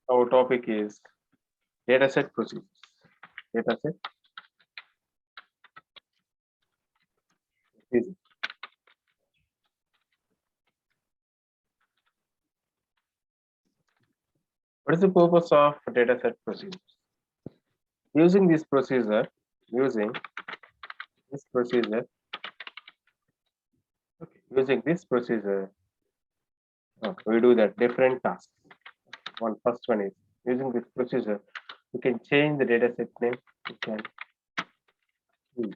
Our topic is dataset procedures. Dataset procedures. What is the purpose of dataset procedures? Using this procedure, using this procedure, using this procedure, we do that different tasks. First one is using this procedure, you can change the dataset name. You can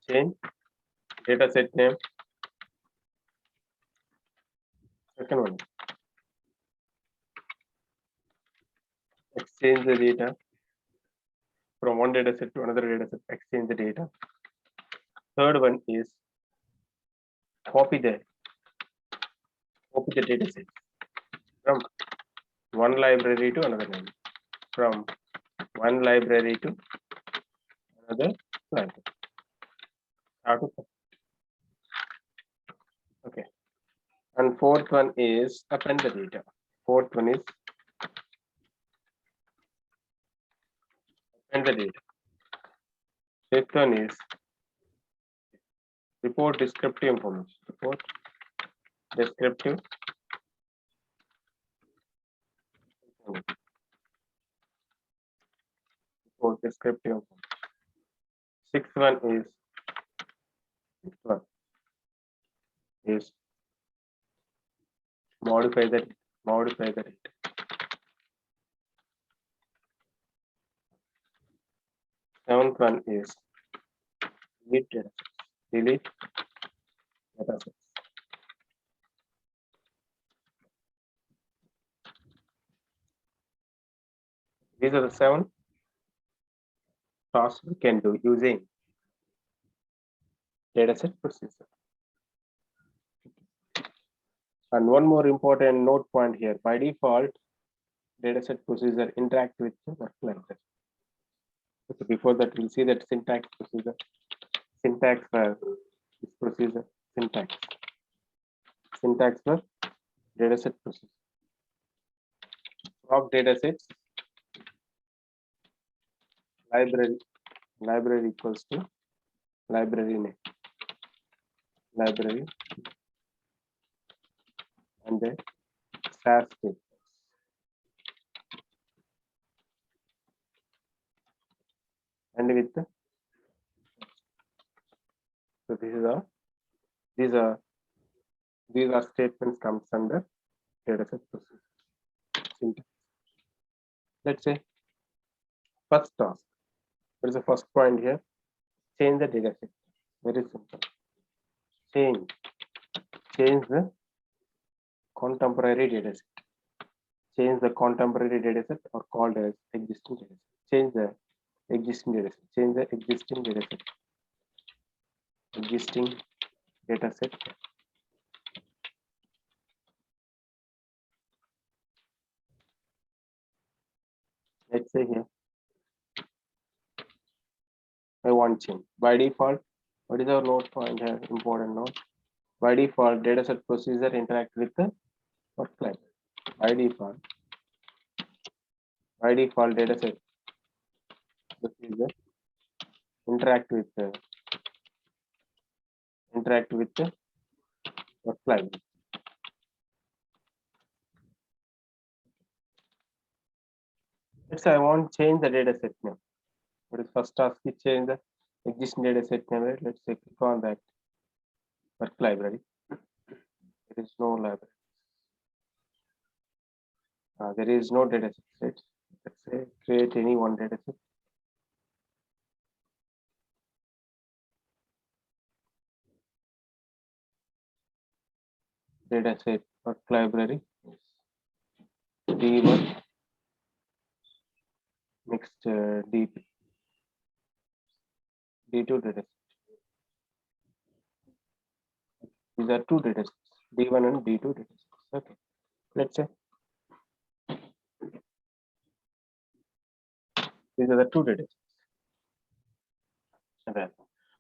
change dataset name. Second one, exchange the data from one dataset to another dataset. Exchange the data. Third one is copy the dataset from one library to another library. From one library to another library. Okay. And fourth one is append the data. Fourth one is append the data. Fifth one is report descriptive information. Report descriptive information. Report descriptive information. Sixth one is modify the data. Seventh one is delete datasets. Delete datasets. These are the 7 tasks we can do using dataset procedure. And one more important note point here. By default, dataset procedure interact with the work library. So before that, we'll see that syntax procedure. Syntax for this procedure. Syntax for dataset procedure. Of datasets, library equals to library name. Library and then SAS statements. And with the, so these are statements comes under dataset procedure. Syntax. Let's say first task. What is the first point here? Change the dataset. Very simple. Change the contemporary dataset. Change the contemporary dataset or called as existing dataset. Change the existing dataset. Change the existing dataset. Existing dataset. Let's say here, I want change. By default, what is our note point here? Important note. By default, dataset procedure interact with the work library. By default, dataset procedure interact with the work library. Let's say I want to change the dataset name. What is first task? We change the existing dataset name. Right? Let's say click on that work library. There is no library. There is no dataset. Right? Let's say create any one dataset. Dataset work library D1 next D2 dataset. These are two datasets, D1 and D2 datasets. Okay, let's say these are the two datasets. Okay.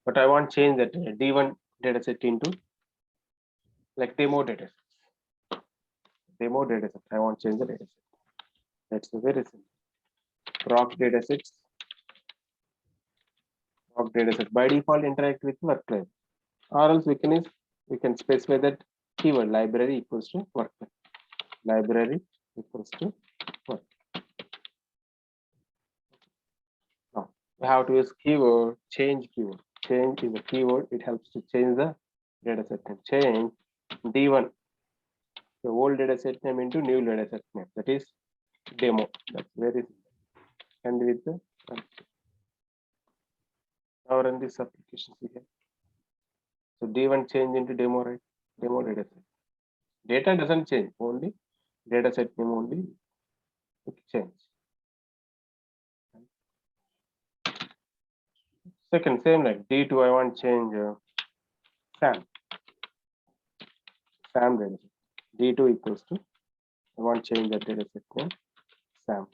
But I want to change that D1 dataset into like demo dataset. I want to change the dataset. That's very simple. proc datasets. Proc dataset by default interact with work library. Or else we can specify that keyword library equals to work library. Library equals to work. Now we have to use keyword change keyword. Change is a keyword. It helps to change the dataset name. Change D1, the old dataset name into new dataset name. That is demo. That's very simple. And with the now run this application here. So D1 change into demo, right? Demo dataset. Data doesn't change, only dataset name only it change. Second, same like D2, I want change SAM. SAM dataset. D2 equals to, I want change the dataset name SAM.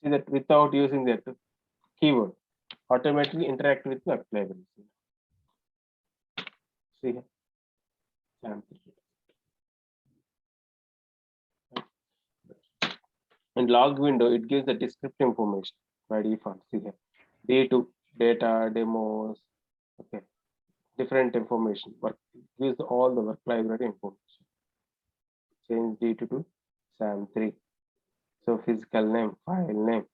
See that without using that keyword, automatically interact with the library. See here. SAM. In log window, it gives the descriptive information by default. See here. D2 data, demos, okay. Different information, but gives all the work library information. Change D2 to SAM3. So physical name, file name,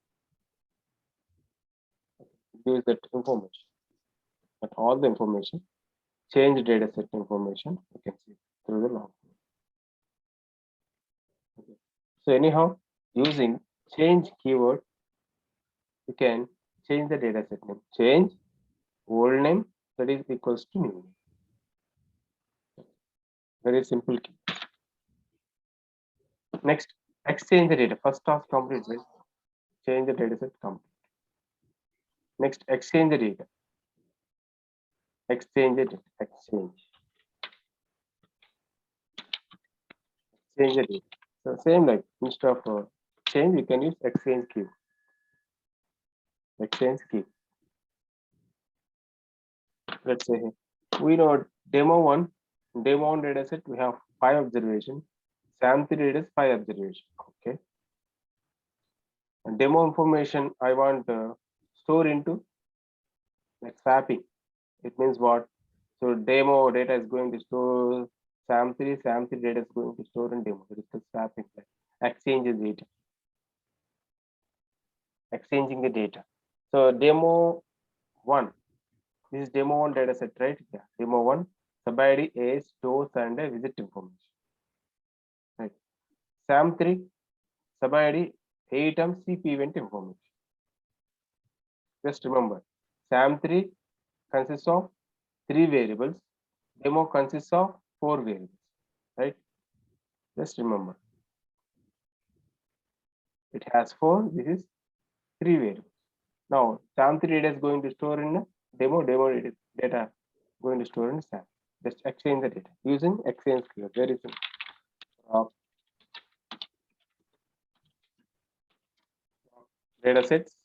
gives that information. But all the information, change dataset information, you can see through the log. Okay. So anyhow, using change keyword, you can change the dataset name. Change old name, that is equals to new name. Very simple key. Next, exchange the data. First task completed. Change the dataset complete. Next, exchange the data. Exchange it. Exchange the data. So same like instead of change, you can use exchange key. Exchange key. Let's say here, we know demo one dataset, we have 5 observations. SAM3 data is 5 observations. Okay. And demo information I want store into like swapping. It means what? So demo data is going to store SAM3 data is going to store in demo. It is the swapping, like exchange the data. Exchanging the data. So demo one. This is demo one data set, right? Yeah. Demo one, sub ID, age, dose, and visit information. Right. SAM3, sub ID, item, CP event information. Just remember, SAM3 consists of 3 variables. Demo consists of 4 variables. Right? Just remember. It has 4. This is 3 variables. Now, SAM3 data is going to store in demo data going to store in SAM. Just exchange the data using exchange keyword. Very simple. Data sets.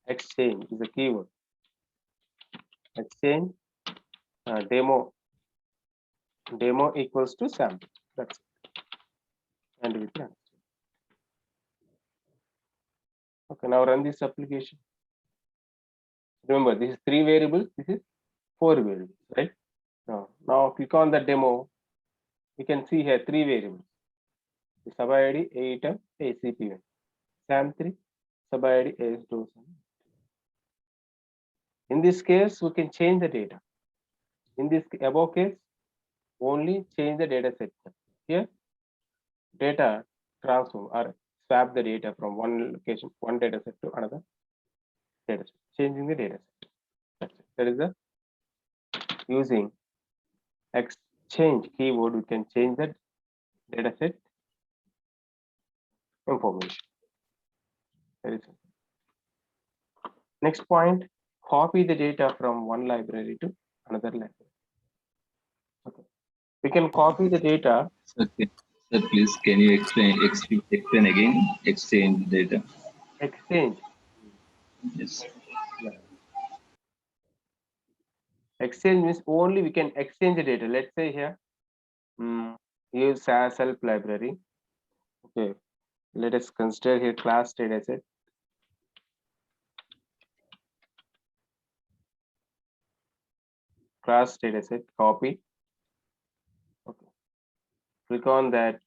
Exchange is a keyword. Exchange demo equals to SAM. That's it. And we can. Okay, now run this application. Remember, this is 3 variables, this is 4 variables, right? Now click on the demo. You can see here 3 variables. The sub ID, item, ACP. SAM3, sub ID, age, dose. In this case, we can change the data. In this above case, only change the data set. Here, data transform or swap the data from one location, one data set to another data set, changing the data set. That's it. That is the using exchange keyword, we can change the data set information. Very simple. Next point, copy the data from one library to another library. Okay. We can copy the data. Okay. Sir, please, can you explain again? Exchange data. Exchange. Yes. Yeah. Exchange means only we can exchange the data. Let's say here, use as self library. Okay, let us consider here class dataset. Class dataset, copy. Okay, click on that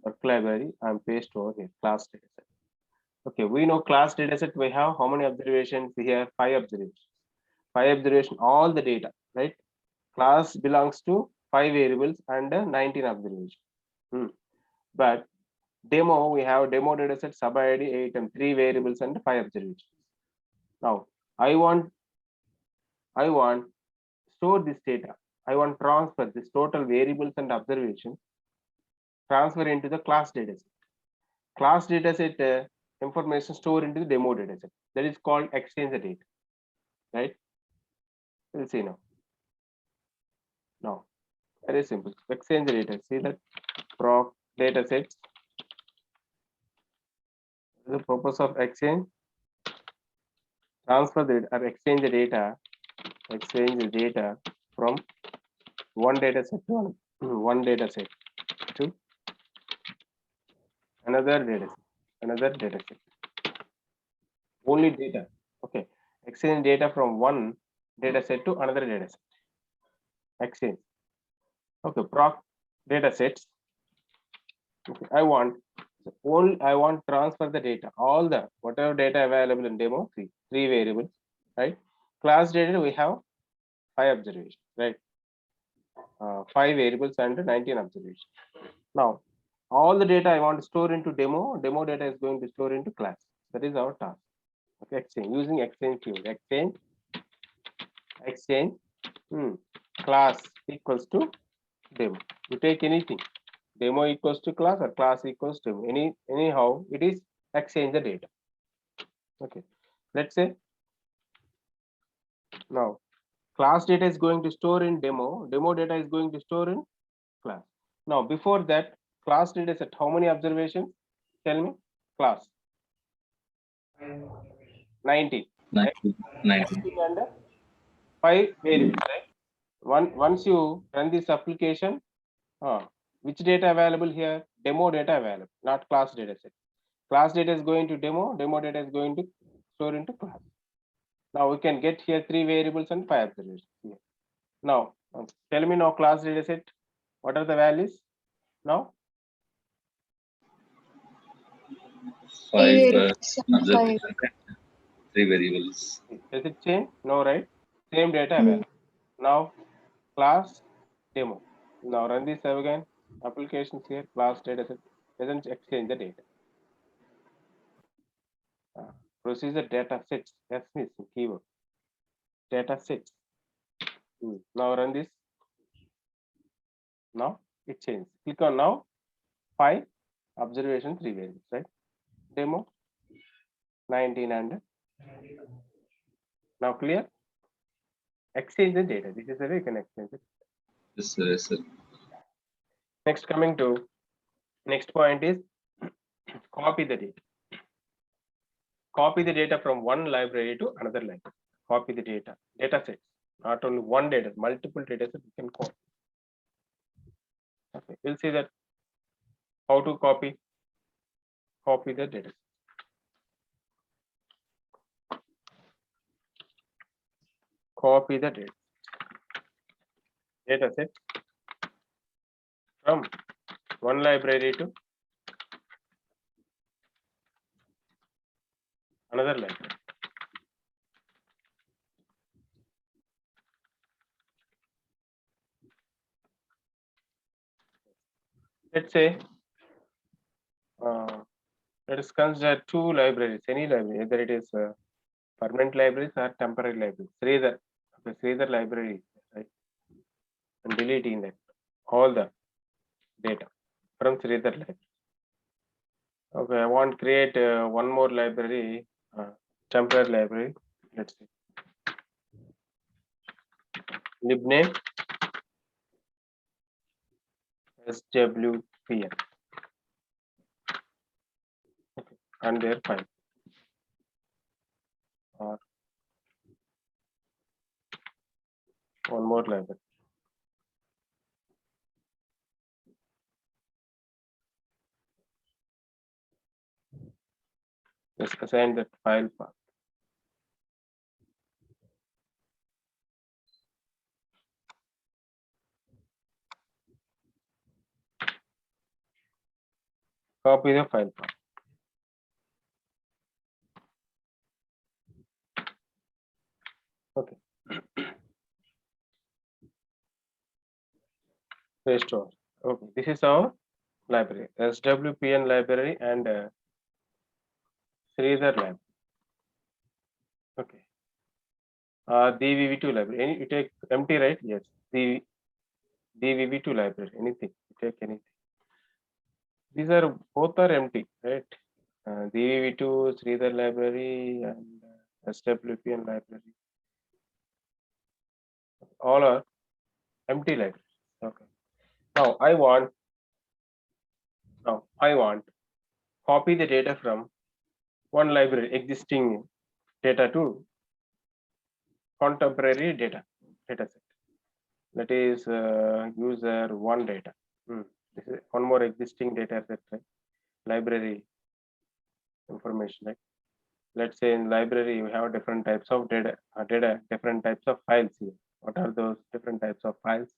work library and paste over here, class dataset. Okay, we know class dataset, we have how many observations? We have 5 observations. 5 observation, all the data, right? Class belongs to 5 variables and 19 observations. But demo, we have demo dataset, sub ID, 8 and 3 variables and 5 observations. Now, I want store this data. I want transfer this total variables and observations, transfer into the class dataset. Class dataset information store into the demo dataset. That is called exchange the data, right? We'll see now. Now, very simple. Exchange the data. See that proc datasets. The purpose of exchange, transfer the or exchange the data from one dataset to one dataset to another dataset. Only data. Okay. Exchange data from one dataset to another dataset. Exchange. Okay. Proc datasets. Okay. I want transfer the data, all the whatever data available in demo, three variables, right? Class data we have 5 observations, right? 5 variables and 19 observations. Now, all the data I want to store into demo data is going to store into class. That is our task. Okay, exchange using exchange keyword. Exchange class equals to demo. You take anything. Demo equals to class or class equals to demo. Anyhow, it is exchange the data. Okay, let's say now class data is going to store in demo data is going to store in class. Now, before that, class data set, how many observations? Tell me, class. 90. 90. 90. And 5 variables, right? Once you run this application, which data available here? Demo data available, not class data set. Class data is going to demo data is going to store into class. Now we can get here 3 variables and 5 observations here. Now, tell me now class data set, what are the values now? 5 observations, 3 variables. Does it change? No, right? Same data available. Now, class demo. Now run this again. Applications here, class data set doesn't exchange the data. Procedure data sets. That's missing keyword. Data sets. Now run this. Now it changed. Click on now. 5 observation 3 variables, right? Demo 19 and now clear. Exchange the data. This is the way you can exchange it. Yes, sir. Yes, sir. Next, coming to next point is copy the data. Copy the data from one library to another library. Copy the data. Data sets. Not only one data, multiple data sets you can copy. Okay, we'll see that how to copy the data. Copy the data set from one library to another library. Let's say let us consider 2 libraries, any library, either it is permanent libraries or temporary libraries. Sridhar, okay, Sridhar library, right? And deleting that all the data from Sridhar library. Okay, I want to create one more library, temporary library. Let's see. Libname SWPN. Okay, and their file. Or one more library. Just assign that file path. Copy the file path. Okay. Restore. Okay. This is our library. SWPN library and Sridhar library. Okay. DVV2 library. You take empty, right? Yes. The DVV2 library. Anything. You take anything. These are both are empty, right? DVV2, Sridhar library, and SWPN library. All are empty libraries. Okay. Now I want copy the data from one library existing data to contemporary data set. That is user one data. This is one more existing data set, right? Library information, right? Let's say in library we have different types of data, different types of files here. What are those different types of files?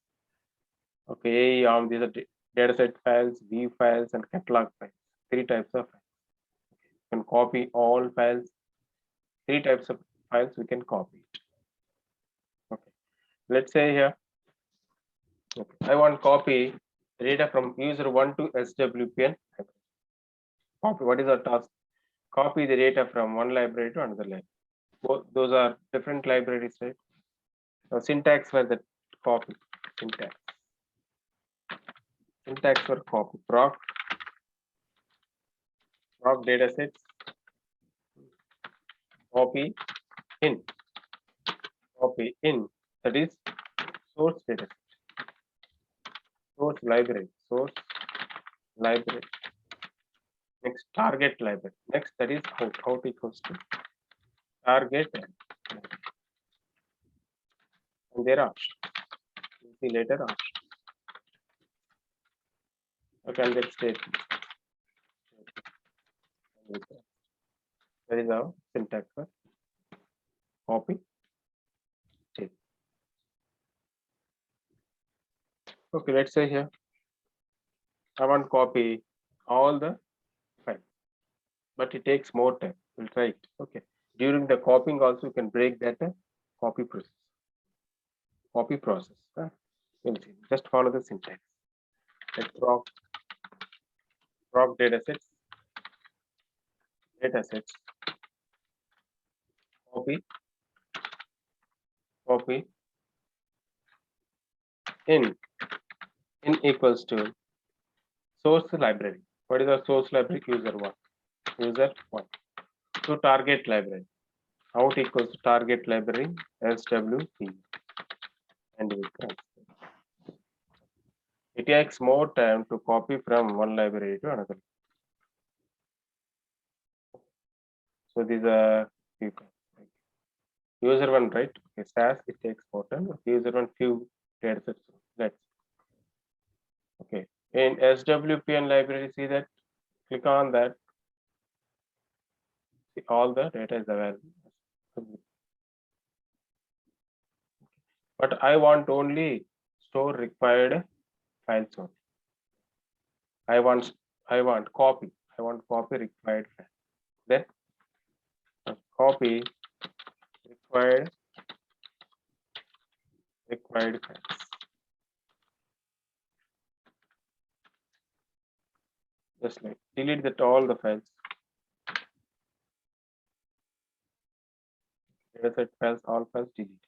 Okay, these are dataset files, view files, and catalog files. Three types of files. You can copy all files. Three types of files we can copy it. Okay, let's say here. Okay. I want copy data from user one to SWPN. Copy. What is our task? Copy the data from one library to another library. Both those are different libraries, right? Now syntax for the copy. Syntax for copy. Proc datasets. Copy in. That is source dataset. Source library. Next target library. Next that is out equals to target. And there are we'll see later on. Okay, and let's take that is our syntax for copy. Okay, let's say here I want copy all the files, but it takes more time. We'll try it. Okay. During the copying also you can break that copy process. We'll see. Just follow the syntax. Let's proc datasets, copy in equals to source library. What is our source library? User one to target library. Out equals to target library SWP, and we transfer. It takes more time to copy from one library to another. So these are user one, right? Okay, SAS it takes more time. User one few data sets. Let's okay. In SWPN library, see that, click on that. See, all the data is available. But I want only store required files only. I want copy. I want copy required file. Then copy required files. Just like delete that all the files. Dataset files, all files delete.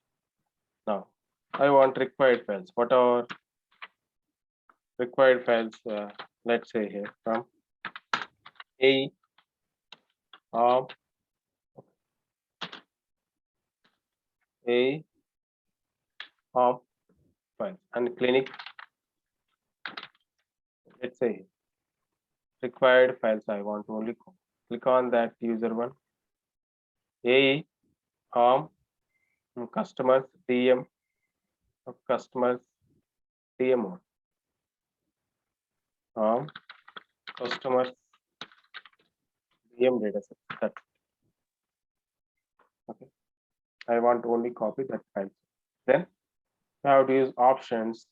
Now I want required files. What are required files? Let's say here from A of files and clinic. Let's say required files I want to only copy. Click on that user one. A customers DM of customers DM customers DM dataset. That's okay. I want to only copy that file. Then I have to use options.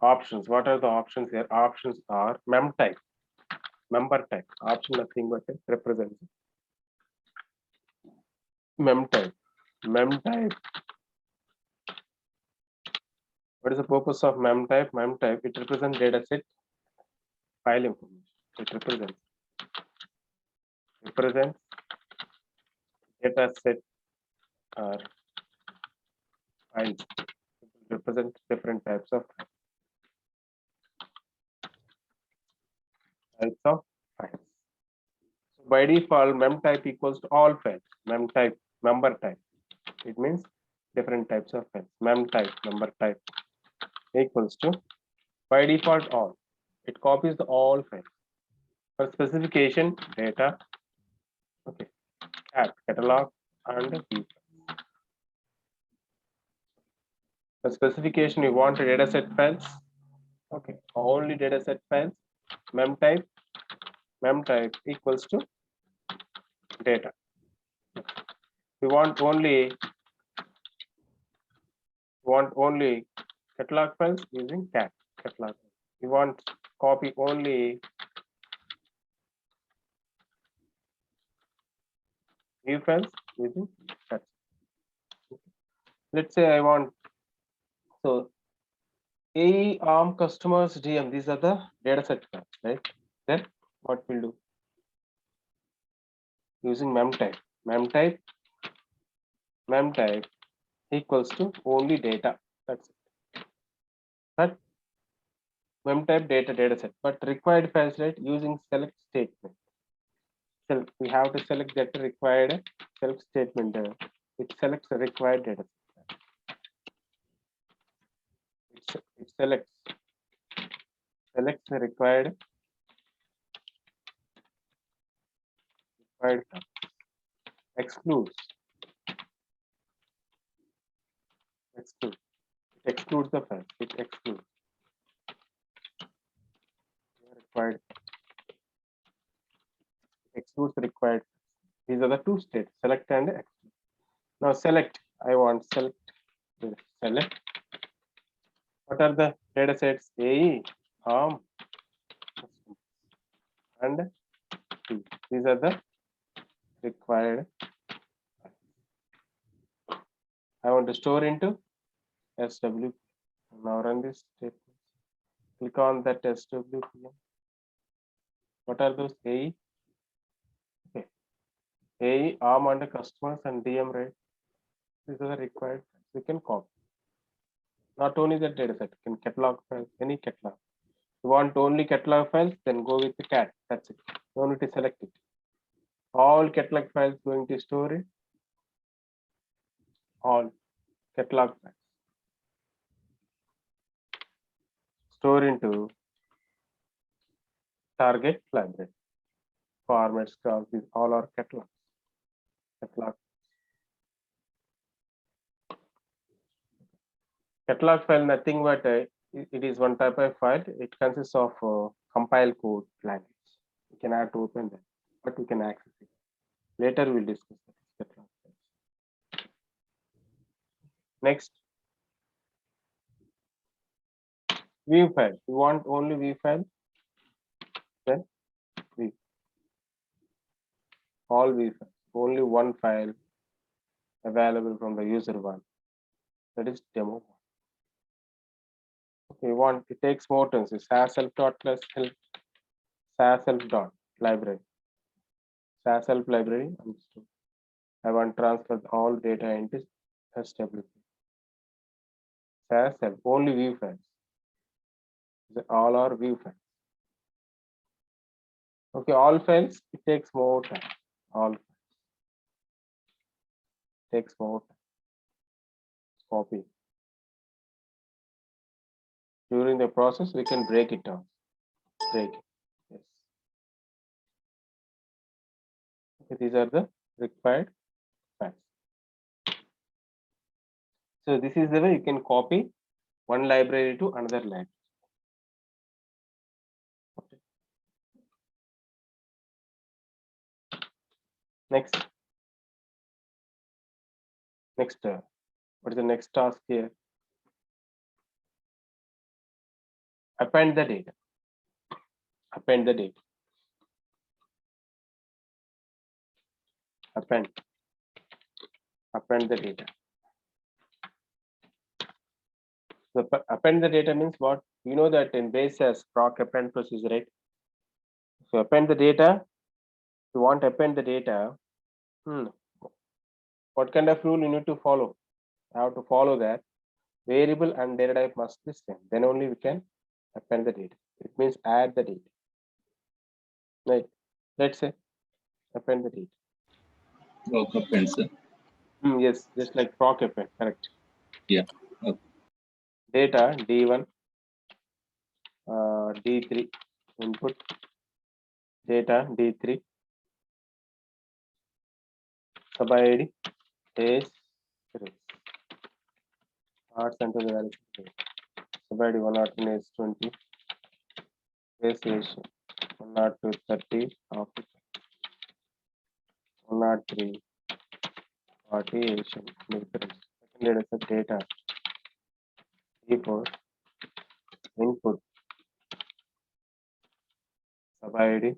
Options. What are the options here? Options are mem type, member type. Option nothing but it represents mem type. Mem type. What is the purpose of mem type? Mem type. It represents dataset file information. It represents dataset or files. It represents different types of files. So by default, mem type equals to all files. Mem type, member type. It means different types of files. Mem type, member type equals to by default all. It copies the all files. For specification, data, okay, catalog and view. For specification, you want a dataset files. Okay, only dataset files. Mem type equals to data. We want only catalog files using catalog. We want copy only view files using cat. Let's say I want so AE ARM customers DM. These are the dataset files, right? Then what we'll do using mem type. Mem type equals to only data. That's it. But mem type dataset. But required files, right? Using select statement. So we have to select that required select statement. It selects the required data. It selects the required excludes. It excludes the file. It excludes required. Excludes the required. These are the two states: select and exclude. Now select. I want select. What are the data sets? AE, ARM, and P. These are the required. I want to store into SW. Now run this statement. Click on that SWP. What are those AE? Okay. AE, ARM under customers and DM, right? These are the required. We can copy. Not only the data set, can catalog files, any catalog. You want only catalog files, then go with the cat. That's it. You don't need to select it. All catalog files going to store it. All catalog files. Store into target library. Formats, these all are catalogs. Catalog file, nothing but it is one type of file. It consists of compile code language. You can have to open that, but we can access it. Later we'll discuss that. Next, view file. You want only view file, then view. All view files. Only one file available from the user one. That is demo. Okay, want it takes more turns. SAS self dot plus help SAS self dot library. SAS self library. I want transfer all data into SWP. SAS self only view files. All are view files. Okay, all files it takes more time. All files takes more time. Copy. During the process, we can break it down. Break it. Yes. Okay, these are the required files. So this is the way you can copy one library to another library. Next, what is the next task here? Append the data. Append the data. Append the data. So append the data means what? You know that in base as proc append procedure, right? So append the data. If you want to append the data, what kind of rule you need to follow? You have to follow that variable and data type must be same. Then only we can append the data. It means add the data. Right? Let's say append the data. Proc append, sir. Yes, just like proc append, correct. Yeah. Okay. Data D1, D3 input, data D3, sub ID is arts center the value sub ID 101 is 20, base is 102 30 of 103 40 Asian difference. Second data set data D4 input sub ID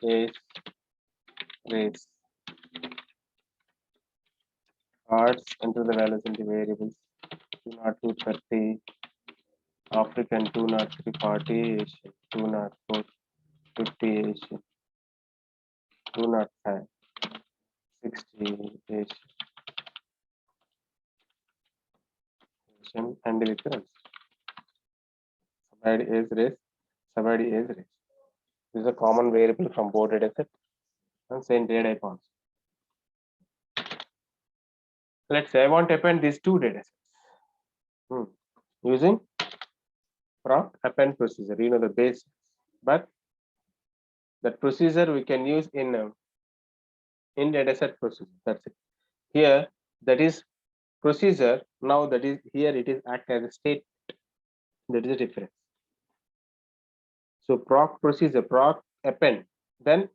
is race arts enter the values into variables 202 30 African 203 40 Asian 204 50 Asian 205 60 Asian and difference. Sub ID is race. Sub ID is race. This is a common variable from both dataset and same data type also. Let's say I want to append these two datasets using proc append procedure. You know the base, but that procedure we can use in dataset procedure. That's it. Here that is procedure. Now that is here it is act as a state. That is the difference. So proc procedure, proc append. Then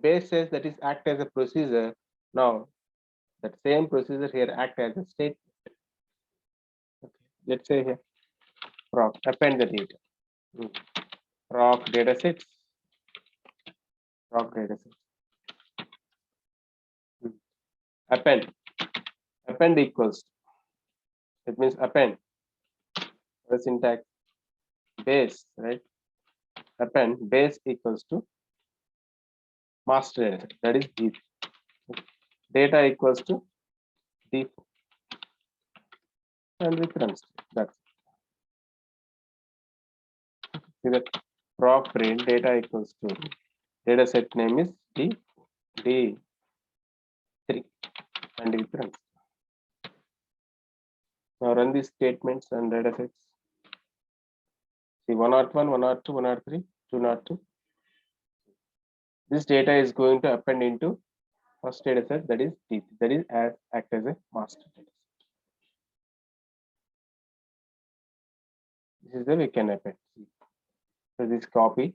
base says that is act as a procedure. Now that same procedure here act as a state. Okay. Let's say here proc append the data. Proc datasets. Proc datasets. Append. Append equals. It means append. The syntax base, right? Append base equals to master dataset. That is D. Data equals to D4 and reference. That's it. See that proc print data equals to data set name is D3 and reference. Now run these statements and data sets. See 101, 102, 103, 202. This data is going to append into first data set, that is D3, that is act as a master data set. This is the we can append. So this copy.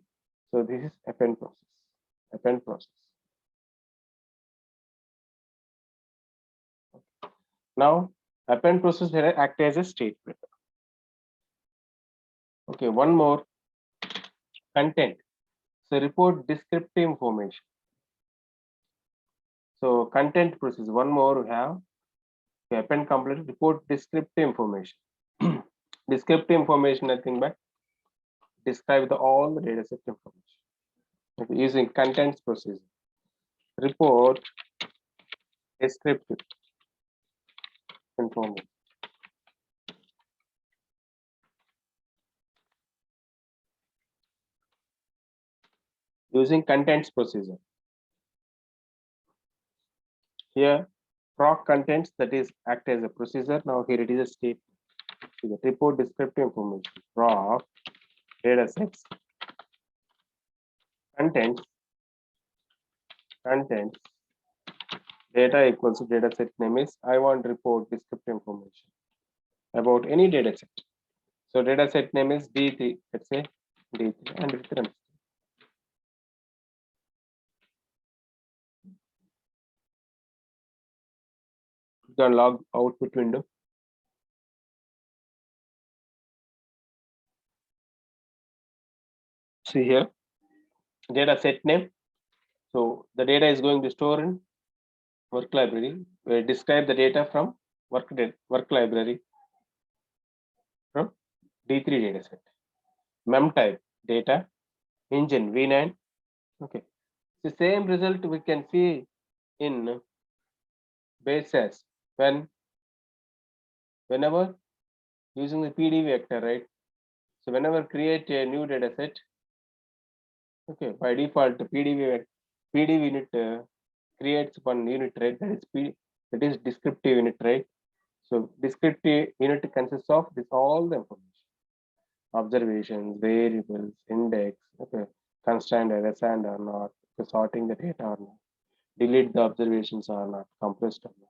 So this is append process. Append process. Now append process here act as a statement. Okay, one more content. So report descriptive information. So content process. One more we have append complete report descriptive information. Descriptive information, nothing but describe all the data set information. Okay, using contents procedure. Report descriptive information. Using contents procedure. Here, proc contents that is act as a procedure. Now here it is a state. So the report descriptive information. Proc data sets contents data equals to data set name is I want report descriptive information about any data set. So data set name is D3. Let's say D3 and reference. Click on log output window. See here, data set name. So the data is going to store in work library. We describe the data from work library from D3 dataset. Mem type data engine V9. Okay, the same result we can see in bases whenever using the PD vector, right? So whenever create a new data set, okay, by default PDV unit creates one unit, right? That is descriptive unit, right? So descriptive unit consists of this all the information: observations, variables, index, okay, constraint, assign or not, okay, sorting the data or not, delete the observations or not, compressed or not,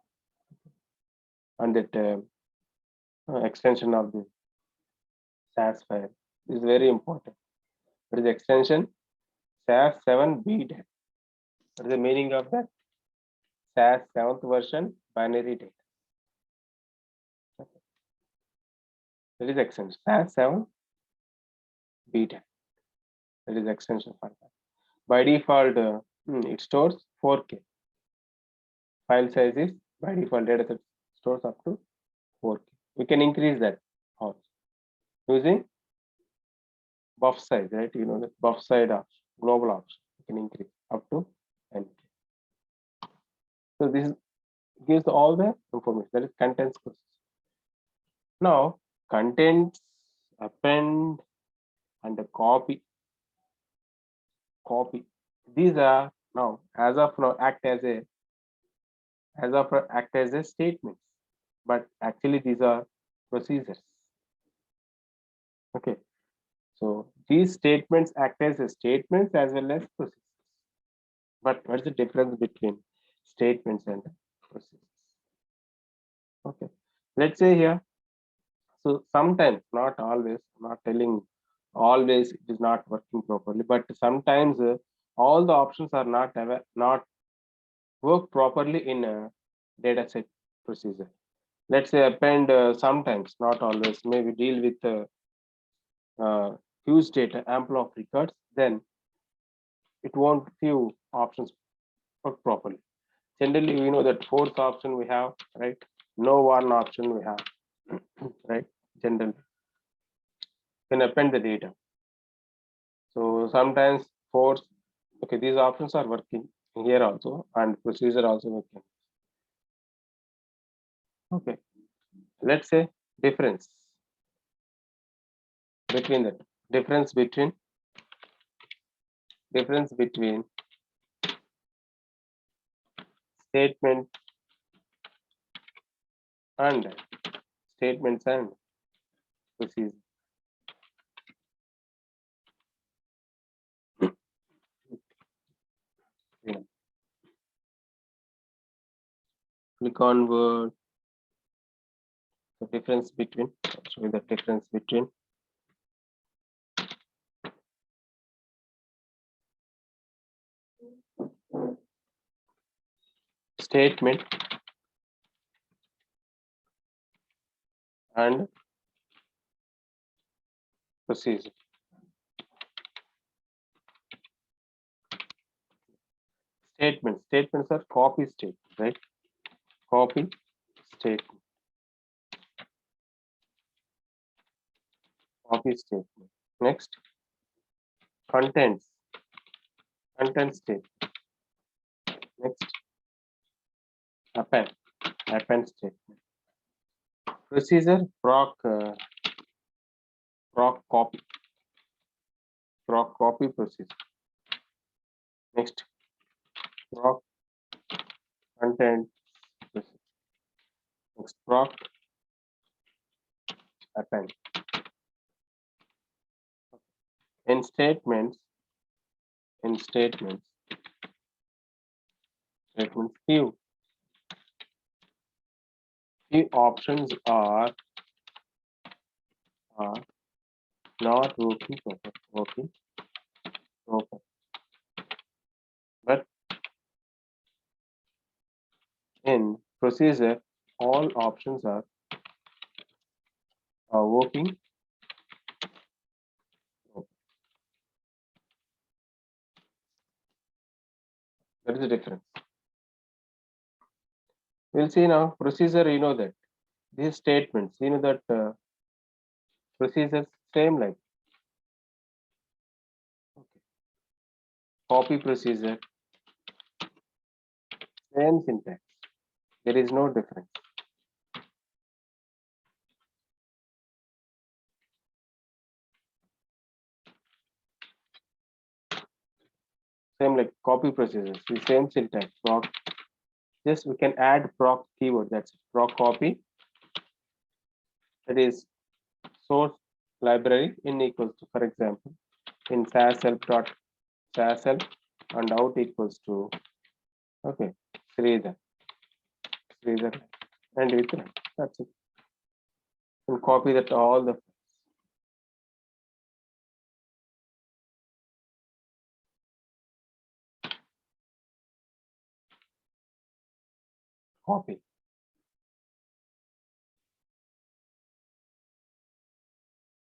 and that extension of the SAS file is very important. What is the extension? SAS7B data. What is the meaning of that? SAS 7th version binary data. That is extension SAS 7 beta. That is extension for that. By default, it stores 4K. File size is by default dataset stores up to 4K. We can increase that also using buff size, right? You know the buff size option, global option. You can increase up to 10K. So this gives all the information, that is contents process. Now contents, append, and the copy. These are now as of now act as a statements, but actually these are procedures. Okay, so these statements act as a statements as well as procedures. But what's the difference between statements and procedures? Okay, let's say here. So sometimes, not always, not telling always it is not working properly, but sometimes all the options are not work properly in a data set procedure. Let's say append sometimes, not always, maybe deal with huge data, ample of records, then it won't few options work properly. Generally, we know that fourth option we have, right? No one option we have, right? Generally, can append the data. So sometimes fourth, okay, these options are working here also, and procedure also working. Okay, let's say difference between that difference between statement and statements and procedure. Yeah. Click on word. The difference between, show you the difference between statement and procedure. Statements are copy statements, right? Copy statement. Copy statement. Next, contents. Content statement. Next, append statement. Procedure proc copy. Proc copy procedure. Next, proc content procedure. Next, proc append. In statements, few options are not working proper. But in procedure, all options are working. That is the difference. We'll see now procedure. You know that these statements. You know that procedures same like copy procedure, same syntax. There is no difference. Same like copy procedures, the same syntax. Proc. Just we can add proc keyword. That's it. Proc copy. That is source library in equals to, for example, in SAS help dot SAS help and out equals to Sridhar and with that. That's it. And copy that all the copy.